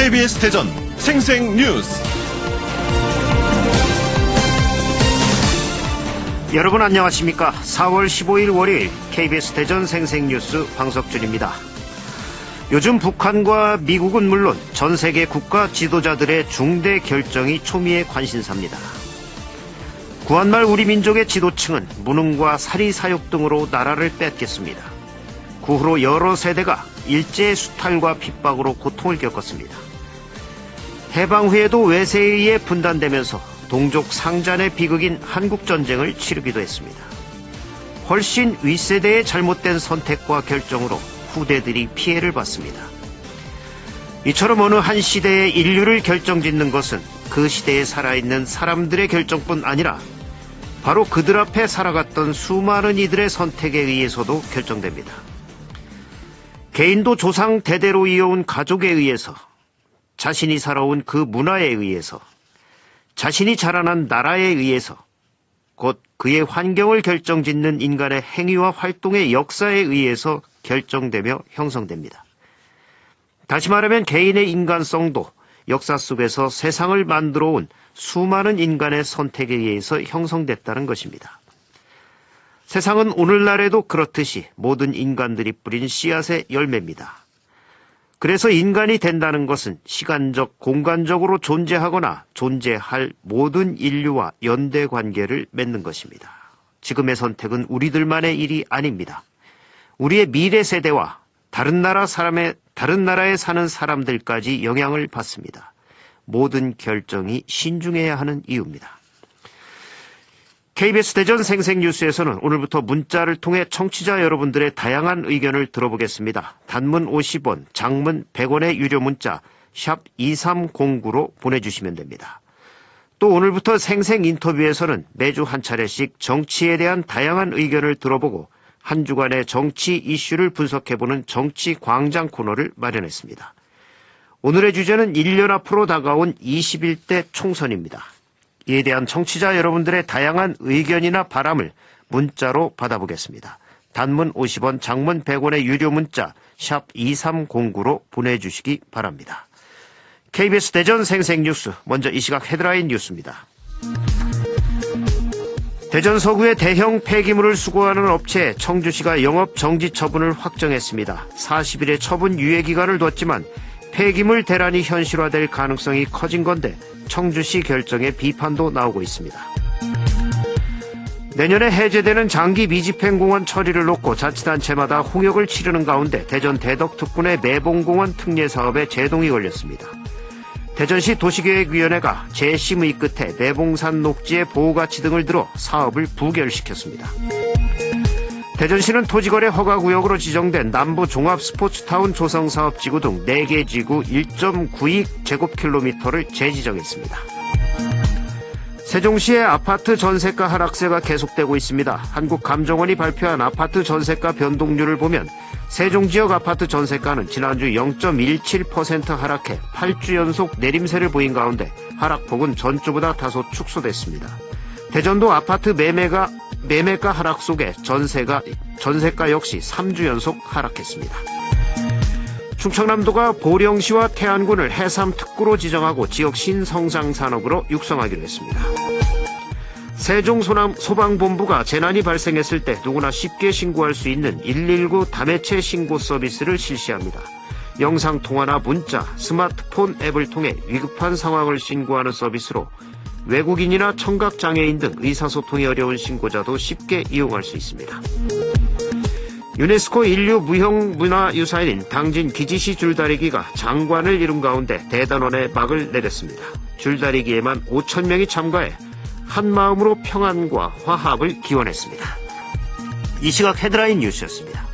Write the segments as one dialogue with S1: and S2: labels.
S1: KBS 대전 생생뉴스.
S2: 여러분 안녕하십니까? 4월 15일 월요일 KBS 대전 생생뉴스 황석준입니다. 요즘 북한과 미국은 물론 전 세계 국가 지도자들의 중대 결정이 초미의 관심사입니다. 구한말 우리 민족의 지도층은 무능과 사리사욕 등으로 나라를 뺏겼습니다. 그 후로 여러 세대가 일제의 수탈과 핍박으로 고통을 겪었습니다. 해방 후에도 외세에 의해 분단되면서 동족 상잔의 비극인 한국전쟁을 치르기도 했습니다. 훨씬 윗세대의 잘못된 선택과 결정으로 후대들이 피해를 봤습니다. 이처럼 어느 한 시대의 인류를 결정짓는 것은 그 시대에 살아있는 사람들의 결정뿐 아니라 바로 그들 앞에 살아갔던 수많은 이들의 선택에 의해서도 결정됩니다. 개인도 조상 대대로 이어온 가족에 의해서, 자신이 살아온 그 문화에 의해서, 자신이 자라난 나라에 의해서, 곧 그의 환경을 결정짓는 인간의 행위와 활동의 역사에 의해서 결정되며 형성됩니다. 다시 말하면 개인의 인간성도 역사 속에서 세상을 만들어 온 수많은 인간의 선택에 의해서 형성됐다는 것입니다. 세상은 오늘날에도 그렇듯이 모든 인간들이 뿌린 씨앗의 열매입니다. 그래서 인간이 된다는 것은 시간적, 공간적으로 존재하거나 존재할 모든 인류와 연대 관계를 맺는 것입니다. 지금의 선택은 우리들만의 일이 아닙니다. 우리의 미래 세대와 다른 나라에 사는 사람들까지 영향을 받습니다. 모든 결정이 신중해야 하는 이유입니다. KBS 대전 생생뉴스에서는 오늘부터 문자를 통해 청취자 여러분들의 다양한 의견을 들어보겠습니다. 단문 50원, 장문 100원의 유료 문자 샵 2309로 보내주시면 됩니다. 또 오늘부터 생생 인터뷰에서는 매주 한 차례씩 정치에 대한 다양한 의견을 들어보고 한 주간의 정치 이슈를 분석해보는 정치 광장 코너를 마련했습니다. 오늘의 주제는 1년 앞으로 다가온 21대 총선입니다. 이에 대한 청취자 여러분들의 다양한 의견이나 바람을 문자로 받아보겠습니다. 단문 50원, 장문 100원의 유료 문자 샵 2309로 보내주시기 바랍니다. KBS 대전 생생뉴스, 먼저 이 시각 헤드라인 뉴스입니다. 대전 서구의 대형 폐기물을 수거하는 업체 청주시가 영업 정지 처분을 확정했습니다. 40일의 처분 유예 기간을 뒀지만 폐기물 대란이 현실화될 가능성이 커진 건데 청주시 결정에 비판도 나오고 있습니다. 내년에 해제되는 장기 미집행공원 처리를 놓고 자치단체마다 홍역을 치르는 가운데 대전 대덕특군의 매봉공원 특례 사업에 제동이 걸렸습니다. 대전시 도시계획위원회가 재심의 끝에 매봉산 녹지의 보호가치 등을 들어 사업을 부결시켰습니다. 대전시는 토지거래 허가구역으로 지정된 남부 종합스포츠타운 조성사업지구 등 4개 지구 1.92제곱킬로미터를 재지정했습니다. 세종시의 아파트 전세가 하락세가 계속되고 있습니다. 한국감정원이 발표한 아파트 전세가 변동률을 보면 세종 지역 아파트 전세가는 지난주 0.17% 하락해 8주 연속 내림세를 보인 가운데 하락폭은 전주보다 다소 축소됐습니다. 대전도 아파트 매매가 하락 속에 전세가 역시 3주 연속 하락했습니다. 충청남도가 보령시와 태안군을 해삼특구로 지정하고 지역 신성장산업으로 육성하기로 했습니다. 세종소방본부가 재난이 발생했을 때 누구나 쉽게 신고할 수 있는 119 다매체 신고 서비스를 실시합니다. 영상통화나 문자, 스마트폰 앱을 통해 위급한 상황을 신고하는 서비스로 외국인이나 청각장애인 등 의사소통이 어려운 신고자도 쉽게 이용할 수 있습니다. 유네스코 인류 무형문화유산인 당진 기지시 줄다리기가 장관을 이룬 가운데 대단원의 막을 내렸습니다. 줄다리기에만 5,000명이 참가해 한마음으로 평안과 화합을 기원했습니다. 이 시각 헤드라인 뉴스였습니다.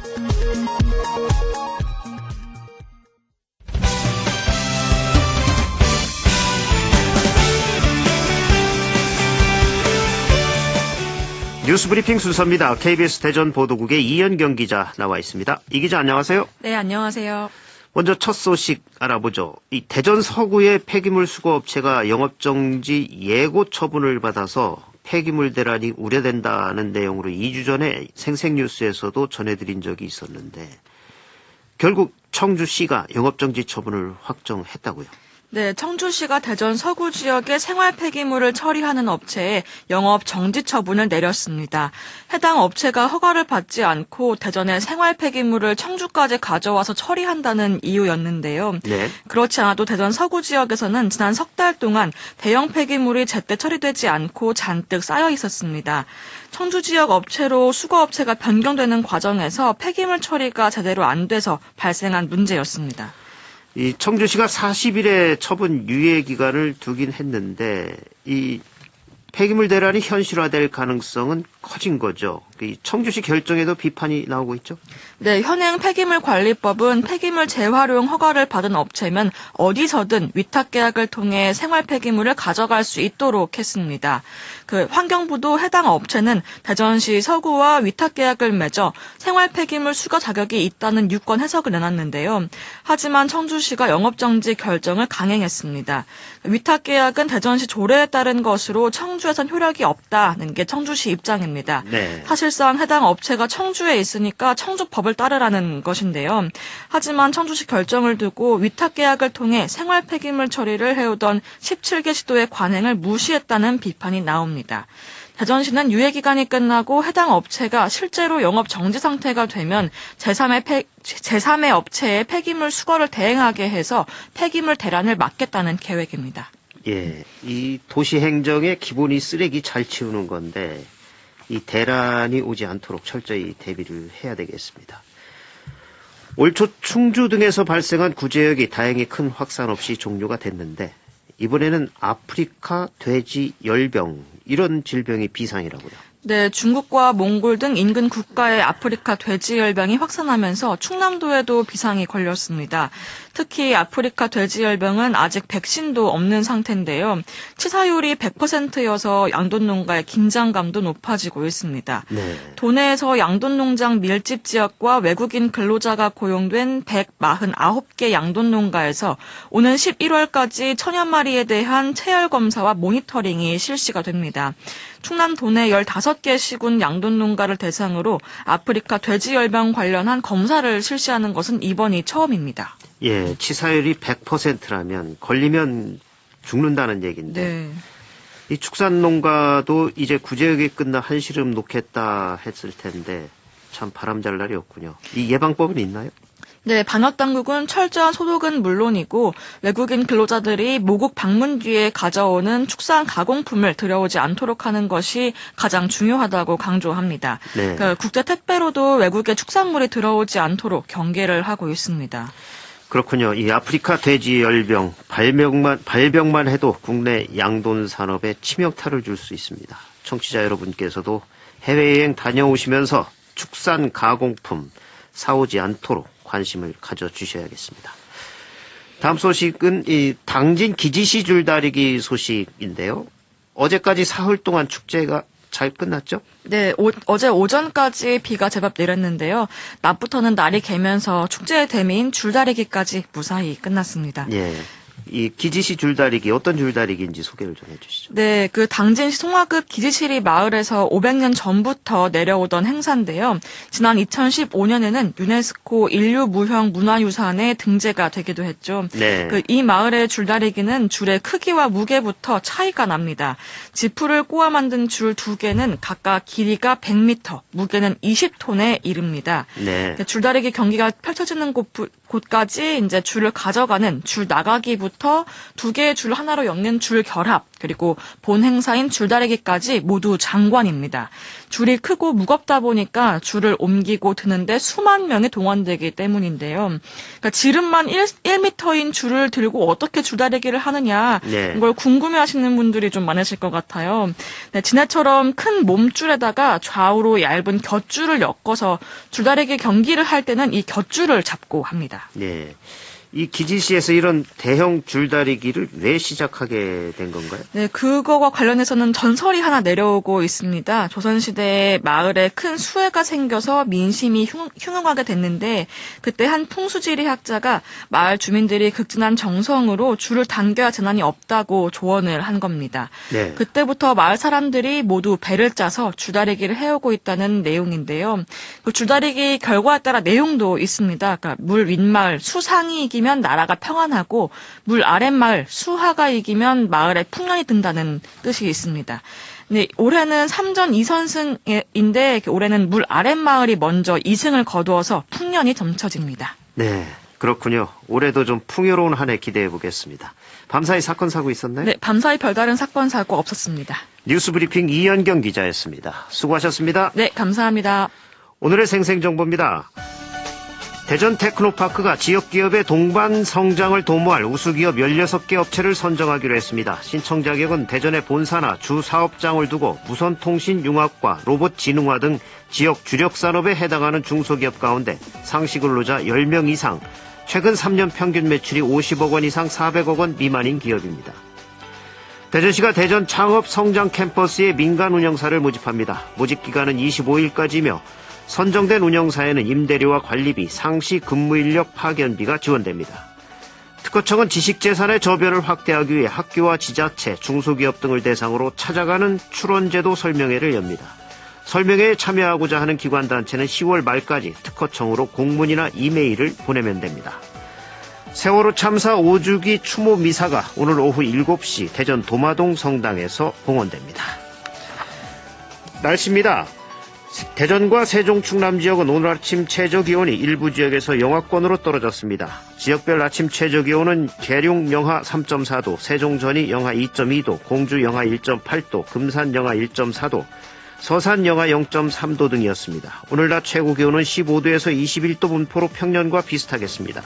S2: 뉴스브리핑 순서입니다. KBS 대전 보도국의 이현경 기자 나와 있습니다. 이 기자 안녕하세요.
S3: 네, 안녕하세요.
S2: 먼저 첫 소식 알아보죠. 이 대전 서구의 폐기물 수거업체가 영업정지 예고 처분을 받아서 폐기물 대란이 우려된다는 내용으로 2주 전에 생생뉴스에서도 전해드린 적이 있었는데 결국 청주시가 영업정지 처분을 확정했다고요.
S3: 네, 청주시가 대전 서구 지역의 생활 폐기물을 처리하는 업체에 영업 정지 처분을 내렸습니다. 해당 업체가 허가를 받지 않고 대전의 생활 폐기물을 청주까지 가져와서 처리한다는 이유였는데요.
S2: 네.
S3: 그렇지 않아도 대전 서구 지역에서는 지난 석 달 동안 대형 폐기물이 제때 처리되지 않고 잔뜩 쌓여 있었습니다. 청주 지역 업체로 수거업체가 변경되는 과정에서 폐기물 처리가 제대로 안 돼서 발생한 문제였습니다.
S2: 이 청주시가 40일의 처분 유예 기간을 두긴 했는데 이 폐기물 대란이 현실화될 가능성은 커진 거죠. 이 청주시 결정에도 비판이 나오고 있죠.
S3: 네, 현행 폐기물관리법은 폐기물 재활용 허가를 받은 업체면 어디서든 위탁계약을 통해 생활 폐기물을 가져갈 수 있도록 했습니다. 환경부도 해당 업체는 대전시 서구와 위탁계약을 맺어 생활 폐기물 수거 자격이 있다는 유권 해석을 내놨는데요. 하지만 청주시가 영업정지 결정을 강행했습니다. 위탁계약은 대전시 조례에 따른 것으로 청주에선 효력이 없다는 게 청주시 입장입니다.
S2: 네.
S3: 사실상 해당 업체가 청주에 있으니까 청주법을 따르라는 것인데요. 하지만 청주시 결정을 두고 위탁계약을 통해 생활 폐기물 처리를 해오던 17개 시도의 관행을 무시했다는 비판이 나옵니다. 대전시는 유예기간이 끝나고 해당 업체가 실제로 영업 정지 상태가 되면 제3의 업체의 폐기물 수거를 대행하게 해서 폐기물 대란을 막겠다는 계획입니다.
S2: 예, 이 도시 행정의 기본이 쓰레기 잘 치우는 건데 이 대란이 오지 않도록 철저히 대비를 해야 되겠습니다. 올 초 충주 등에서 발생한 구제역이 다행히 큰 확산 없이 종료가 됐는데 이번에는 아프리카 돼지 열병 이런 질병이 비상이라고요.
S3: 네, 중국과 몽골 등 인근 국가의 아프리카 돼지열병이 확산하면서 충남도에도 비상이 걸렸습니다. 특히 아프리카 돼지열병은 아직 백신도 없는 상태인데요. 치사율이 100%여서 양돈농가의 긴장감도 높아지고 있습니다.
S2: 네.
S3: 도내에서 양돈농장 밀집 지역과 외국인 근로자가 고용된 149개 양돈농가에서 오는 11월까지 천여 마리에 대한 체열 검사와 모니터링이 실시가 됩니다. 충남 도내 15개 시군 양돈농가를 대상으로 아프리카 돼지열병 관련한 검사를 실시하는 것은 이번이 처음입니다.
S2: 예, 치사율이 100%라면 걸리면 죽는다는 얘기인데
S3: 네.
S2: 이 축산농가도 이제 구제역이 끝나 한시름 놓겠다 했을 텐데 참 바람잘 날이 없군요. 이 예방법은 있나요?
S3: 네, 방역당국은 철저한 소독은 물론이고 외국인 근로자들이 모국 방문 뒤에 가져오는 축산 가공품을 들여오지 않도록 하는 것이 가장 중요하다고 강조합니다.
S2: 네.
S3: 국제 택배로도 외국의 축산물이 들어오지 않도록 경계를 하고 있습니다.
S2: 그렇군요. 이 아프리카 돼지 열병 발병만 해도 국내 양돈 산업에 치명타를 줄 수 있습니다. 청취자 여러분께서도 해외여행 다녀오시면서 축산 가공품 사오지 않도록 관심을 가져주셔야겠습니다. 다음 소식은 이 당진 기지시 줄다리기 소식인데요. 어제까지 사흘 동안 축제가 잘 끝났죠?
S3: 네, 어제 오전까지 비가 제법 내렸는데요. 낮부터는 날이 개면서 축제의 대미인 줄다리기까지 무사히 끝났습니다.
S2: 예. 이 기지시 줄다리기 어떤 줄다리기인지 소개를 좀 해주시죠.
S3: 네, 당진시 송화급 기지시리 마을에서 500년 전부터 내려오던 행사인데요. 지난 2015년에는 유네스코 인류무형 문화유산에 등재가 되기도 했죠.
S2: 네.
S3: 이 마을의 줄다리기는 줄의 크기와 무게부터 차이가 납니다. 지푸를 꼬아 만든 줄 2개는 각각 길이가 100m, 무게는 20톤에 이릅니다.
S2: 네.
S3: 줄다리기 경기가 펼쳐지는 곳까지 이제 줄을 가져가는 줄 나가기부터 2개의 줄 하나로 엮는 줄 결합, 그리고 본 행사인 줄다리기까지 모두 장관입니다. 줄이 크고 무겁다 보니까 줄을 옮기고 드는데 수만 명이 동원되기 때문인데요. 그러니까 지름만 1m인 줄을 들고 어떻게 줄다리기를 하느냐,
S2: 네.
S3: 이걸 궁금해하시는 분들이 좀 많으실 것 같아요. 네, 지네처럼 큰 몸줄에다가 좌우로 얇은 곁줄을 엮어서 줄다리기 경기를 할 때는 이 곁줄을 잡고 합니다.
S2: 네. 이 기지시에서 이런 대형 줄다리기를 왜 시작하게 된 건가요?
S3: 네, 그거와 관련해서는 전설이 하나 내려오고 있습니다. 조선시대에 마을에 큰 수해가 생겨서 민심이 흉흉하게 됐는데 그때 한 풍수지리 학자가 마을 주민들이 극진한 정성으로 줄을 당겨야 재난이 없다고 조언을 한 겁니다.
S2: 네.
S3: 그때부터 마을 사람들이 모두 배를 짜서 줄다리기를 해오고 있다는 내용인데요. 그 줄다리기 결과에 따라 내용도 있습니다. 그러니까 물 윗마을 수상이 이기면 나라가 평안하고 물 아랫마을 수하가 이기면 마을에 풍년이 든다는 뜻이 있습니다. 네, 올해는 3전 2선승인데 올해는 물 아랫마을이 먼저 2승을 거두어서 풍년이 점쳐집니다.
S2: 네, 그렇군요. 올해도 좀 풍요로운 한 해 기대해 보겠습니다. 밤사이 사건 사고 있었나요?
S3: 네, 밤사이 별다른 사건 사고 없었습니다.
S2: 뉴스브리핑 이현경 기자였습니다. 수고하셨습니다.
S3: 네, 감사합니다.
S2: 오늘의 생생정보입니다. 대전 테크노파크가 지역기업의 동반 성장을 도모할 우수기업 16개 업체를 선정하기로 했습니다. 신청 자격은 대전의 본사나 주 사업장을 두고 무선통신융합과 로봇진흥화 등 지역 주력산업에 해당하는 중소기업 가운데 상시근로자 10명 이상, 최근 3년 평균 매출이 50억 원 이상 400억 원 미만인 기업입니다. 대전시가 대전 창업 성장 캠퍼스에 민간 운영사를 모집합니다. 모집 기간은 25일까지며 선정된 운영사에는 임대료와 관리비, 상시 근무인력 파견비가 지원됩니다. 특허청은 지식재산의 저변을 확대하기 위해 학교와 지자체, 중소기업 등을 대상으로 찾아가는 출원제도 설명회를 엽니다. 설명회에 참여하고자 하는 기관단체는 10월 말까지 특허청으로 공문이나 이메일을 보내면 됩니다. 세월호 참사 5주기 추모 미사가 오늘 오후 7시 대전 도마동 성당에서 봉헌됩니다. 날씨입니다. 대전과 세종 충남 지역은 오늘 아침 최저기온이 일부 지역에서 영하권으로 떨어졌습니다. 지역별 아침 최저기온은 계룡 영하 3.4도, 세종 전이 영하 2.2도, 공주 영하 1.8도, 금산 영하 1.4도, 서산 영하 0.3도 등이었습니다. 오늘 낮 최고기온은 15도에서 21도 분포로 평년과 비슷하겠습니다.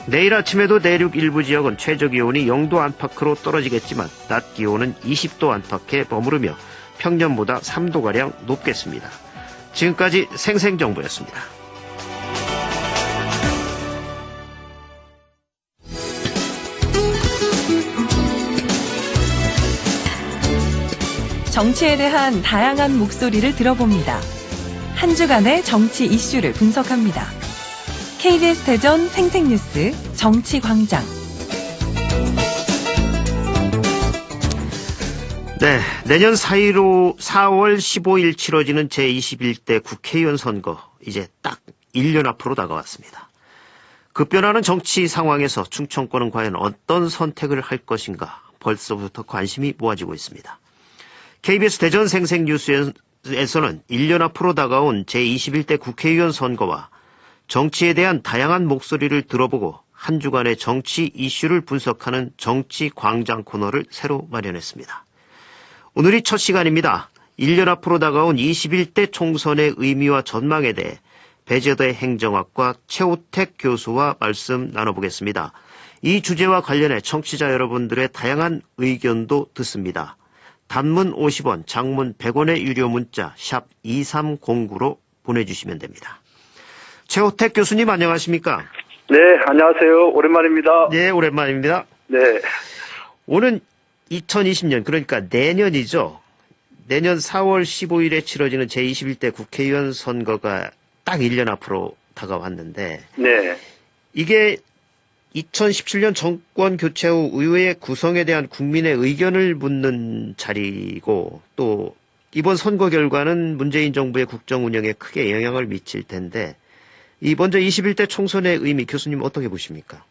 S2: 내일 아침에도 내륙 일부 지역은 최저기온이 0도 안팎으로 떨어지겠지만 낮 기온은 20도 안팎에 머무르며 평년보다 3도가량 높겠습니다. 지금까지 생생정보였습니다.
S4: 정치에 대한 다양한 목소리를 들어봅니다. 한 주간의 정치 이슈를 분석합니다. KBS 대전 생생뉴스 정치광장.
S2: 네, 내년 4월 15일 치러지는 제21대 국회의원 선거 이제 딱 1년 앞으로 다가왔습니다. 급변하는 정치 상황에서 충청권은 과연 어떤 선택을 할 것인가 벌써부터 관심이 모아지고 있습니다. KBS 대전 생생뉴스에서는 1년 앞으로 다가온 제21대 국회의원 선거와 정치에 대한 다양한 목소리를 들어보고 한 주간의 정치 이슈를 분석하는 정치광장 코너를 새로 마련했습니다. 오늘이 첫 시간입니다. 1년 앞으로 다가온 21대 총선의 의미와 전망에 대해 배재대 행정학과 최우택 교수와 말씀 나눠보겠습니다. 이 주제와 관련해 청취자 여러분들의 다양한 의견도 듣습니다. 단문 50원, 장문 100원의 유료 문자 샵 2309로 보내주시면 됩니다. 최우택 교수님 안녕하십니까?
S5: 네, 안녕하세요. 오랜만입니다.
S2: 네, 오랜만입니다.
S5: 네.
S2: 오는 2020년, 그러니까 내년이죠. 내년 4월 15일에 치러지는 제21대 국회의원 선거가 딱 1년 앞으로 다가왔는데,
S5: 네.
S2: 이게 2017년 정권 교체 후 의회 구성에 대한 국민의 의견을 묻는 자리고, 또 이번 선거 결과는 문재인 정부의 국정 운영에 크게 영향을 미칠 텐데, 이 먼저 21대 총선의 의미 교수님 어떻게 보십니까?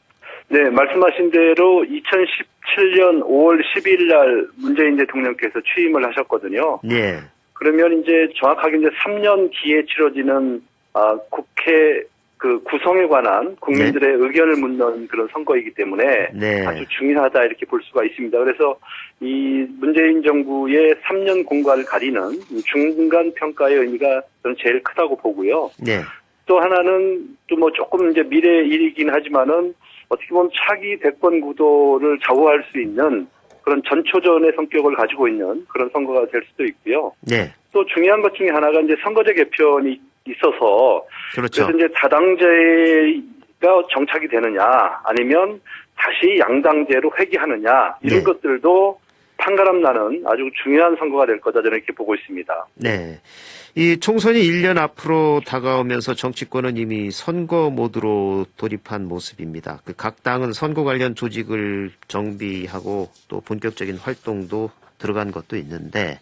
S5: 네, 말씀하신 대로 2017년 5월 10일 날 문재인 대통령께서 취임을 하셨거든요.
S2: 네.
S5: 그러면 이제 정확하게 이제 3년 뒤에 치러지는 국회 그 구성에 관한 국민들의 의견을 묻는 그런 선거이기 때문에
S2: 네.
S5: 아주 중요하다 이렇게 볼 수가 있습니다. 그래서 이 문재인 정부의 3년 공과를 가리는 중간 평가의 의미가 저는 제일 크다고 보고요.
S2: 네.
S5: 또 하나는 또 뭐 조금 이제 미래 일이긴 하지만은 어떻게 보면 차기 대권 구도를 좌우할 수 있는 그런 전초전의 성격을 가지고 있는 그런 선거가 될 수도 있고요.
S2: 네.
S5: 또 중요한 것 중에 하나가 이제 선거제 개편이 있어서
S2: 그렇죠.
S5: 그래서 이제 다당제의 정착이 되느냐, 아니면 다시 양당제로 회귀하느냐, 이런
S2: 네.
S5: 것들도 판가름 나는 아주 중요한 선거가 될 거다, 저는 이렇게 보고 있습니다.
S2: 네. 이 총선이 1년 앞으로 다가오면서 정치권은 이미 선거 모드로 돌입한 모습입니다. 각 당은 선거 관련 조직을 정비하고 또 본격적인 활동도 들어간 것도 있는데,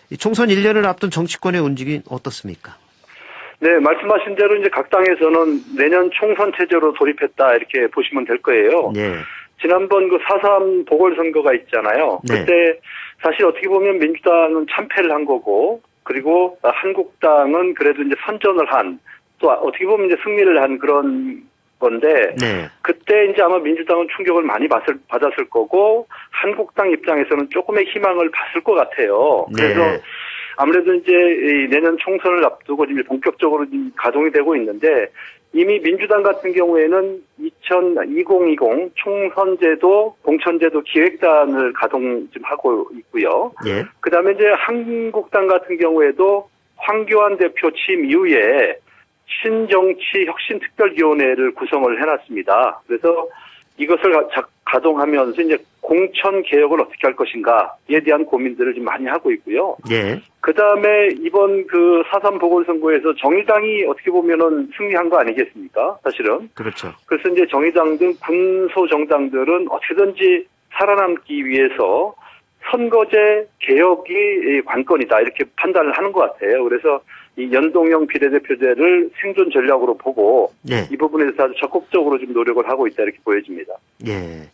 S2: 이 총선 1년을 앞둔 정치권의 움직임 어떻습니까?
S5: 네, 말씀하신 대로 이제 각 당에서는 내년 총선 체제로 돌입했다, 이렇게 보시면 될 거예요.
S2: 네.
S5: 지난번 그 4.3 보궐선거가 있잖아요.
S2: 네.
S5: 그때 사실 어떻게 보면 민주당은 참패를 한 거고, 그리고 한국당은 그래도 이제 선전을 한, 또 어떻게 보면 이제 승리를 한 그런 건데,
S2: 네.
S5: 그때 이제 아마 민주당은 충격을 많이 받았을 거고, 한국당 입장에서는 조금의 희망을 봤을 것 같아요. 그래서
S2: 네.
S5: 아무래도 이제 내년 총선을 앞두고 지금 본격적으로 지금 가동이 되고 있는데, 이미 민주당 같은 경우에는 2020 총선제도, 공천제도 기획단을 가동 지금 하고 있고요.
S2: 예.
S5: 그 다음에 이제 한국당 같은 경우에도 황교안 대표 취임 이후에 신정치혁신특별위원회를 구성을 해놨습니다. 그래서 이것을 가동하면서 이제 공천 개혁을 어떻게 할 것인가에 대한 고민들을 좀 많이 하고 있고요.
S2: 예.
S5: 그 다음에 이번 그 4.3 보궐선거에서 정의당이 어떻게 보면은 승리한 거 아니겠습니까? 사실은.
S2: 그렇죠.
S5: 그래서 이제 정의당 등 군소 정당들은 어떻게든지 살아남기 위해서 선거제 개혁이 관건이다, 이렇게 판단을 하는 것 같아요. 그래서 이 연동형 비례대표제를 생존 전략으로 보고
S2: 네.
S5: 이 부분에 대해서 아주 적극적으로 좀 노력을 하고 있다, 이렇게 보여집니다.
S2: 예.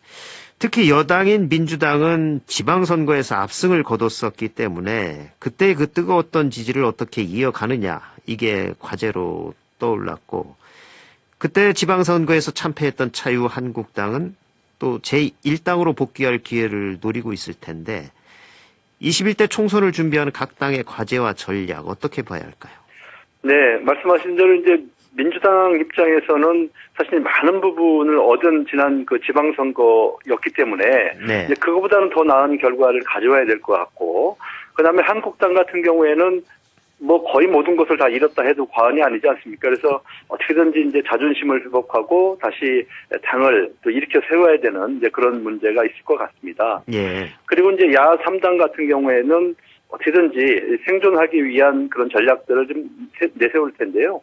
S2: 특히 여당인 민주당은 지방선거에서 압승을 거뒀었기 때문에 그때 그 뜨거웠던 지지를 어떻게 이어가느냐, 이게 과제로 떠올랐고, 그때 지방선거에서 참패했던 자유한국당은 또 제1당으로 복귀할 기회를 노리고 있을 텐데, 21대 총선을 준비하는 각 당의 과제와 전략 어떻게 봐야 할까요?
S5: 네, 말씀하신 대로 이제 민주당 입장에서는 사실 많은 부분을 얻은 지난 그 지방선거였기 때문에
S2: 네.
S5: 이제 그거보다는 더 나은 결과를 가져와야 될 것 같고, 그다음에 한국당 같은 경우에는 뭐 거의 모든 것을 다 잃었다 해도 과언이 아니지 않습니까? 그래서 어떻게든지 이제 자존심을 회복하고 다시 당을 또 일으켜 세워야 되는 이제 그런 문제가 있을 것 같습니다.
S2: 예.
S5: 그리고 이제 야 3당 같은 경우에는 어떻게든지 생존하기 위한 그런 전략들을 좀 내세울 텐데요.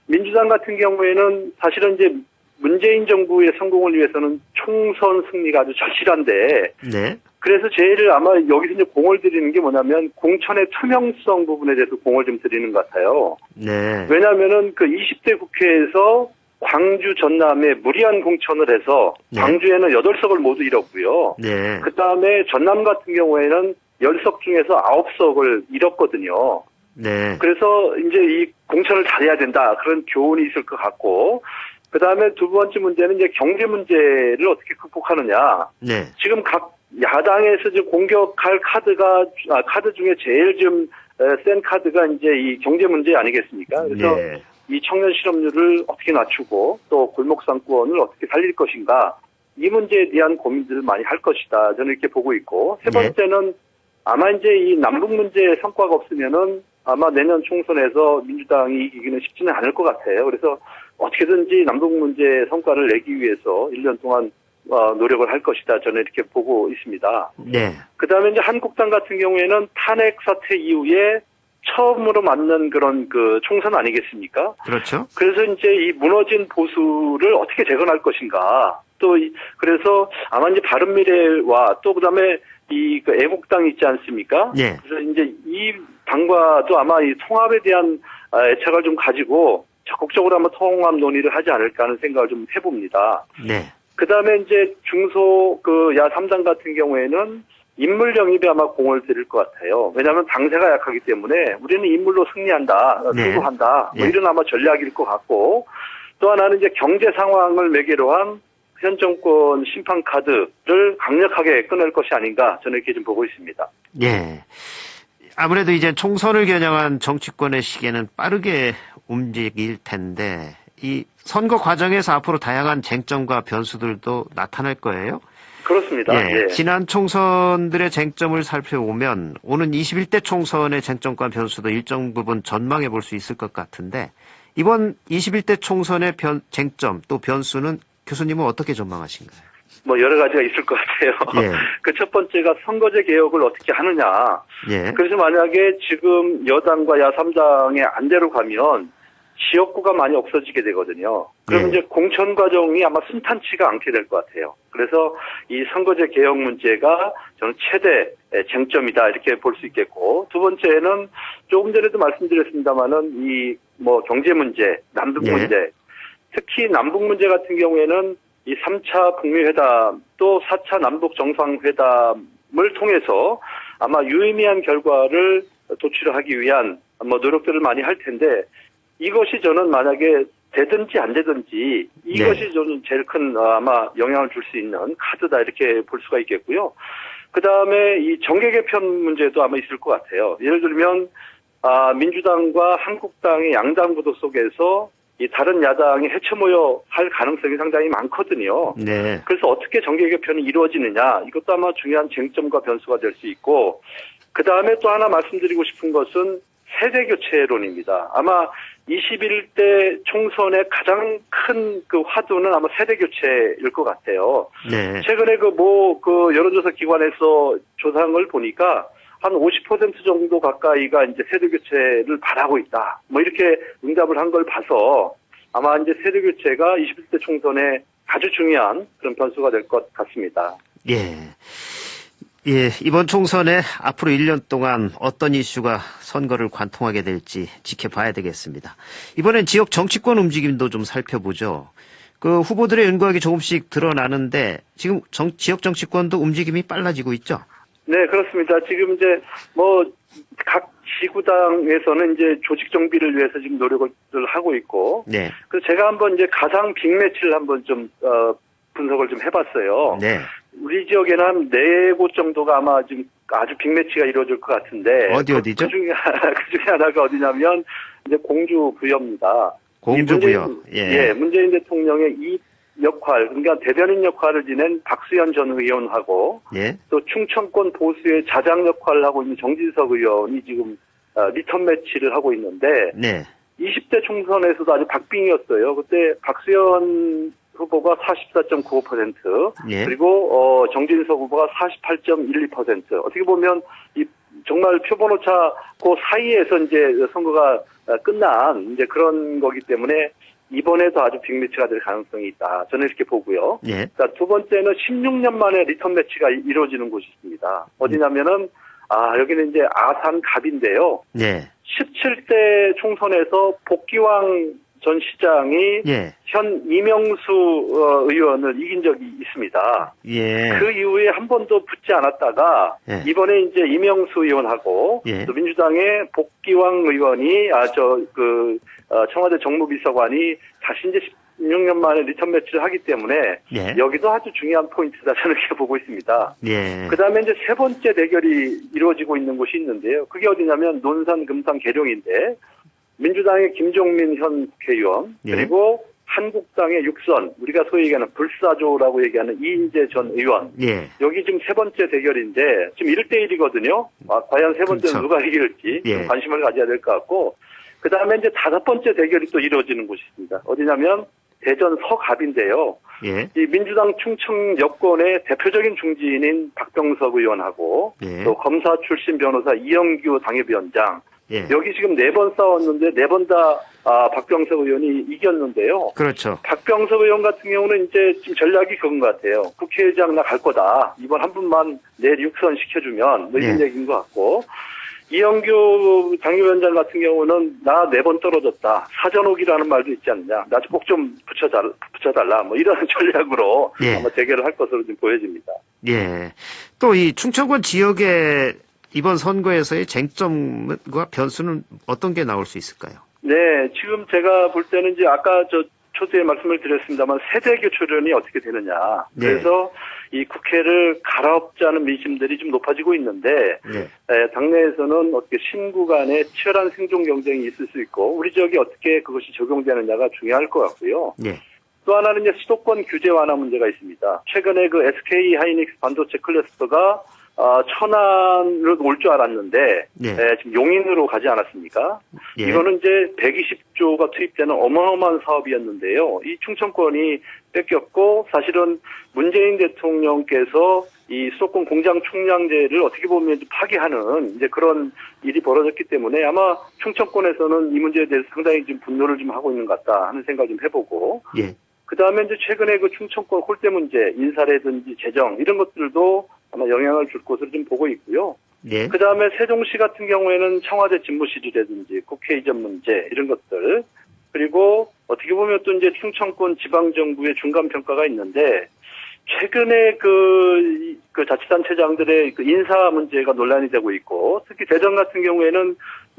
S5: 민주당 같은 경우에는 사실은 이제 문재인 정부의 성공을 위해서는 총선 승리가 아주 절실한데,
S2: 네.
S5: 그래서 제일 아마 여기서 이제 공을 들이는 게 뭐냐면 공천의 투명성 부분에 대해서 공을 좀 들이는 것 같아요.
S2: 네.
S5: 왜냐하면은 그 20대 국회에서 광주 전남에 무리한 공천을 해서
S2: 네.
S5: 광주에는 8석을 모두 잃었고요.
S2: 네.
S5: 그 다음에 전남 같은 경우에는 10석 중에서 9석을 잃었거든요.
S2: 네.
S5: 그래서 이제 이 공천을 잘해야 된다, 그런 교훈이 있을 것 같고, 그 다음에 두 번째 문제는 이제 경제 문제를 어떻게 극복하느냐.
S2: 네.
S5: 지금 각 야당에서 지금 공격할 카드 중에 제일 좀 센 카드가 이제 이 경제 문제 아니겠습니까? 그래서
S2: 네.
S5: 이 청년 실업률을 어떻게 낮추고 또 골목 상권을 어떻게 살릴 것인가, 이 문제에 대한 고민들을 많이 할 것이다, 저는 이렇게 보고 있고, 세 번째는 아마 이제 이 남북 문제에 성과가 없으면은 아마 내년 총선에서 민주당이 이기기는 쉽지는 않을 것 같아요. 그래서 어떻게든지 남북 문제에 성과를 내기 위해서 1년 동안 노력을 할 것이다, 저는 이렇게 보고 있습니다.
S2: 네.
S5: 그 다음에 이제 한국당 같은 경우에는 탄핵 사태 이후에 처음으로 맞는 그런 그 총선 아니겠습니까?
S2: 그렇죠.
S5: 그래서 이제 이 무너진 보수를 어떻게 재건할 것인가. 또 그래서 아마 이제 바른미래와 또 그다음에 이 그 애국당 있지 않습니까?
S2: 네.
S5: 그래서 이제 이 당과도 아마 이 통합에 대한 애착을 좀 가지고 적극적으로 한번 통합 논의를 하지 않을까 하는 생각을 좀 해봅니다.
S2: 네.
S5: 그 다음에 이제 중소 그 야 3당 같은 경우에는 인물 영입에 아마 공을 들일 것 같아요. 왜냐하면 당세가 약하기 때문에 우리는 인물로 승리한다,
S2: 네.
S5: 승부한다, 뭐
S2: 네.
S5: 이런 아마 전략일 것 같고, 또 하나는 이제 경제 상황을 매개로 한 현 정권 심판 카드를 강력하게 꺼낼 것이 아닌가, 저는 이렇게 좀 보고 있습니다.
S2: 예. 아무래도 이제 총선을 겨냥한 정치권의 시계는 빠르게 움직일 텐데, 이 선거 과정에서 앞으로 다양한 쟁점과 변수들도 나타날 거예요.
S5: 그렇습니다.
S2: 예.
S5: 예.
S2: 지난 총선들의 쟁점을 살펴보면 오는 21대 총선의 쟁점과 변수도 일정 부분 전망해 볼 수 있을 것 같은데, 이번 21대 총선의 쟁점 또 변수는 교수님은 어떻게 전망하신가요?
S5: 뭐 여러 가지가 있을 것 같아요.
S2: 예.
S5: 그 첫 번째가 선거제 개혁을 어떻게 하느냐.
S2: 예.
S5: 그래서 만약에 지금 여당과 야3당의 안대로 가면 지역구가 많이 없어지게 되거든요. 그럼
S2: 예.
S5: 이제 공천 과정이 아마 순탄치가 않게 될 것 같아요. 그래서 이 선거제 개혁 문제가 저는 최대 쟁점이다 이렇게 볼 수 있겠고, 두 번째는 조금 전에도 말씀드렸습니다만은 이 뭐 경제 문제, 남북
S2: 예.
S5: 문제, 특히 남북 문제 같은 경우에는 이 3차 북미 회담 또 4차 남북 정상회담을 통해서 아마 유의미한 결과를 도출하기 위한 뭐 노력들을 많이 할 텐데, 이것이 저는 만약에 되든지 안 되든지 이것이 저는 제일 큰 아마 영향을 줄 수 있는 카드다 이렇게 볼 수가 있겠고요. 그 다음에 이 정계 개편 문제도 아마 있을 것 같아요. 예를 들면 민주당과 한국당의 양당 구도 속에서 이 다른 야당이 해체모여 할 가능성이 상당히 많거든요.
S2: 네.
S5: 그래서 어떻게 정계 개편이 이루어지느냐, 이것도 아마 중요한 쟁점과 변수가 될 수 있고, 그 다음에 또 하나 말씀드리고 싶은 것은 세대교체론입니다. 아마 21대 총선의 가장 큰 그 화두는 아마 세대교체일 것 같아요.
S2: 네.
S5: 최근에 그 여론조사 기관에서 조사한 보니까 한 50% 정도 가까이가 이제 세대교체를 바라고 있다. 뭐 이렇게 응답을 한 걸 봐서 아마 이제 세대교체가 21대 총선에 아주 중요한 그런 변수가 될 것 같습니다.
S2: 예. 예, 이번 총선에 앞으로 1년 동안 어떤 이슈가 선거를 관통하게 될지 지켜봐야 되겠습니다. 이번엔 지역 정치권 움직임도 좀 살펴보죠. 그 후보들의 윤곽이 조금씩 드러나는데 지금 지역 정치권도 움직임이 빨라지고 있죠?
S5: 네, 그렇습니다. 지금 이제 각 지구당에서는 이제 조직 정비를 위해서 지금 노력을 하고 있고,
S2: 네.
S5: 그래서 제가 한번 이제 가상 빅매치를 한번 좀 분석을 좀 해봤어요.
S2: 네.
S5: 우리 지역에는 한 4곳 정도가 아마 지금 아주 빅매치가 이루어질 것 같은데.
S2: 어디죠?
S5: 그 중에 하나가 어디냐면, 이제 공주 부여입니다.
S2: 공주 부여.
S5: 예. 문재인 대통령의 이 역할, 그러니까 대변인 역할을 지낸 박수현 전 의원하고,
S2: 예.
S5: 또 충청권 보수의 자장 역할을 하고 있는 정진석 의원이 지금 리턴 매치를 하고 있는데,
S2: 네.
S5: 20대 총선에서도 아주 박빙이었어요. 그때 박수현 후보가 44.95%,
S2: 예.
S5: 그리고 정진석 후보가 48.12%. 어떻게 보면 이 정말 표본오차 그 사이에서 이제 선거가 끝난 이제 그런 거기 때문에 이번에도 아주 빅매치가 될 가능성이 있다. 저는 이렇게 보고요.
S2: 예.
S5: 자, 두 번째는 16년 만에 리턴 매치가 이루어지는 곳이 있습니다. 어디냐면은 여기는 이제 아산 갑인데요.
S2: 네.
S5: 17대 총선에서 복기왕 전 시장이
S2: 예.
S5: 현 이명수 의원을 이긴 적이 있습니다.
S2: 예.
S5: 그 이후에 한 번도 붙지 않았다가
S2: 예.
S5: 이번에 이제 이명수 의원하고
S2: 예.
S5: 또 민주당의 복기왕 의원이 청와대 정무비서관이 다시 이제 16년 만에 리턴 매치를 하기 때문에
S2: 예.
S5: 여기도 아주 중요한 포인트다 저는 이렇게 보고 있습니다.
S2: 예.
S5: 그 다음에 이제 세 번째 대결이 이루어지고 있는 곳이 있는데요. 그게 어디냐면 논산, 금산, 계룡인데 민주당의 김종민 현 국회의원,
S2: 예.
S5: 그리고 한국당의 육선, 우리가 소위 얘기하는 불사조라고 얘기하는 이인재 전 의원.
S2: 예.
S5: 여기 지금 세 번째 대결인데 지금 1대1이거든요. 과연 세 번째는
S2: 그렇죠.
S5: 누가 이길지
S2: 예.
S5: 좀 관심을 가져야 될 것 같고, 그 다음에 이제 다섯 번째 대결이 또 이루어지는 곳이 있습니다. 어디냐면 대전 서갑인데요.
S2: 예.
S5: 이 민주당 충청 여권의 대표적인 중진인 박병석 의원하고
S2: 예.
S5: 또 검사 출신 변호사 이영규 당협위원장,
S2: 예.
S5: 여기 지금 4번 싸웠는데 4번 다 박병석 의원이 이겼는데요.
S2: 그렇죠.
S5: 박병석 의원 같은 경우는 이제 지금 전략이 그건 것 같아요. 국회의장 나 갈 거다. 이번 한 분만 내일 육선 시켜주면 뭐 이런
S2: 예.
S5: 얘기인 것 같고, 이영규 당협위원장 같은 경우는 나 4번 떨어졌다. 사전오기라는 말도 있지 않느냐. 나 꼭 좀 붙여달라. 뭐 이런 전략으로
S2: 예.
S5: 아마 대결을 할 것으로 좀 보여집니다.
S2: 예. 또 이 충청권 지역의 이번 선거에서의 쟁점과 변수는 어떤 게 나올 수 있을까요?
S5: 네, 지금 제가 볼 때는 이제 아까 초두에 말씀을 드렸습니다만 세대 교체론이 어떻게 되느냐.
S2: 네.
S5: 그래서 이 국회를 갈아엎자는 민심들이 좀 높아지고 있는데,
S2: 네.
S5: 당내에서는 어떻게 신구 간에 치열한 생존 경쟁이 있을 수 있고, 우리 지역에 어떻게 그것이 적용되느냐가 중요할 것 같고요.
S2: 예.
S5: 또 하나는 이제 수도권 규제 완화 문제가 있습니다. 최근에 그 SK 하이닉스 반도체 클러스터가 천안으로 올 줄 알았는데
S2: 네.
S5: 지금 용인으로 가지 않았습니까?
S2: 예.
S5: 이거는 이제 120조가 투입되는 어마어마한 사업이었는데요. 이 충청권이 뺏겼고 사실은 문재인 대통령께서 이 수도권 공장 총량제를 어떻게 보면 파기하는 이제 그런 일이 벌어졌기 때문에 아마 충청권에서는 이 문제에 대해서 상당히 좀 분노를 좀 하고 있는 것 같다 하는 생각 좀 해보고.
S2: 예.
S5: 그 다음에 이제 최근에 그 충청권 홀대 문제, 인사라든지 재정 이런 것들도 아마 영향을 줄 것으로 좀 보고 있고요.
S2: 예.
S5: 그 다음에 세종시 같은 경우에는 청와대 집무실이라든지 국회 이전 문제 이런 것들 그리고 어떻게 보면 또 이제 충청권 지방정부의 중간평가가 있는데 최근에 그 자치단체장들의 그 인사 문제가 논란이 되고 있고 특히 대전 같은 경우에는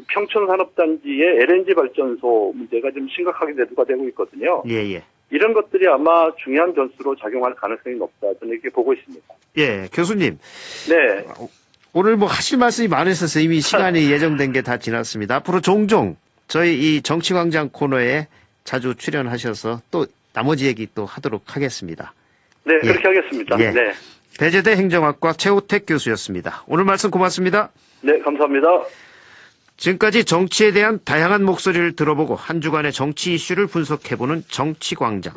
S5: 평촌산업단지의 LNG 발전소 문제가 좀 심각하게 대두가 되고 있거든요.
S2: 예, 예.
S5: 이런 것들이 아마 중요한 변수로 작용할 가능성이 높다 저는 이렇게 보고 있습니다.
S2: 예, 교수님.
S5: 네.
S2: 오늘 뭐 하실 말씀이 많으셔서 이미 시간이 예정된 게 다 지났습니다. 앞으로 종종 저희 이 정치광장 코너에 자주 출연하셔서 또 나머지 얘기 또 하도록 하겠습니다.
S5: 네,
S2: 예.
S5: 그렇게 하겠습니다.
S2: 예.
S5: 네.
S2: 배재대 행정학과 최호택 교수였습니다. 오늘 말씀 고맙습니다.
S5: 네, 감사합니다.
S2: 지금까지 정치에 대한 다양한 목소리를 들어보고 한 주간의 정치 이슈를 분석해보는 정치광장.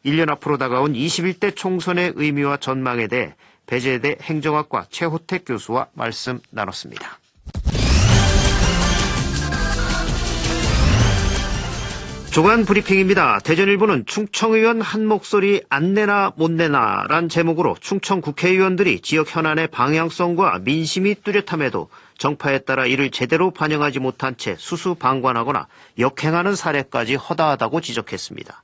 S2: 1년 앞으로 다가온 21대 총선의 의미와 전망에 대해 배재대 행정학과 최호택 교수와 말씀 나눴습니다. 조간 브리핑입니다. 대전일보는 충청의원 한 목소리 안 내나 못 내나 란 제목으로 충청 국회의원들이 지역 현안의 방향성과 민심이 뚜렷함에도 정파에 따라 이를 제대로 반영하지 못한 채 수수방관하거나 역행하는 사례까지 허다하다고 지적했습니다.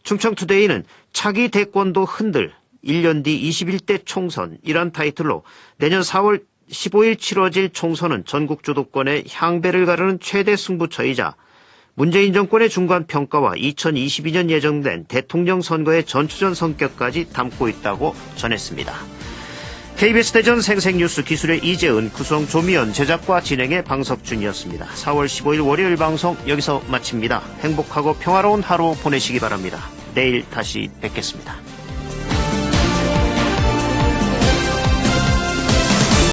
S2: 충청투데이는 차기 대권도 흔들 1년 뒤 21대 총선 이란 타이틀로 내년 4월 15일 치러질 총선은 전국 주도권의 향배를 가르는 최대 승부처이자 문재인 정권의 중간평가와 2022년 예정된 대통령 선거의 전초전 성격까지 담고 있다고 전했습니다. KBS 대전 생생뉴스 기술의 이재은, 구성 조미연, 제작과 진행의 방석준이었습니다. 4월 15일 월요일 방송 여기서 마칩니다. 행복하고 평화로운 하루 보내시기 바랍니다. 내일 다시 뵙겠습니다.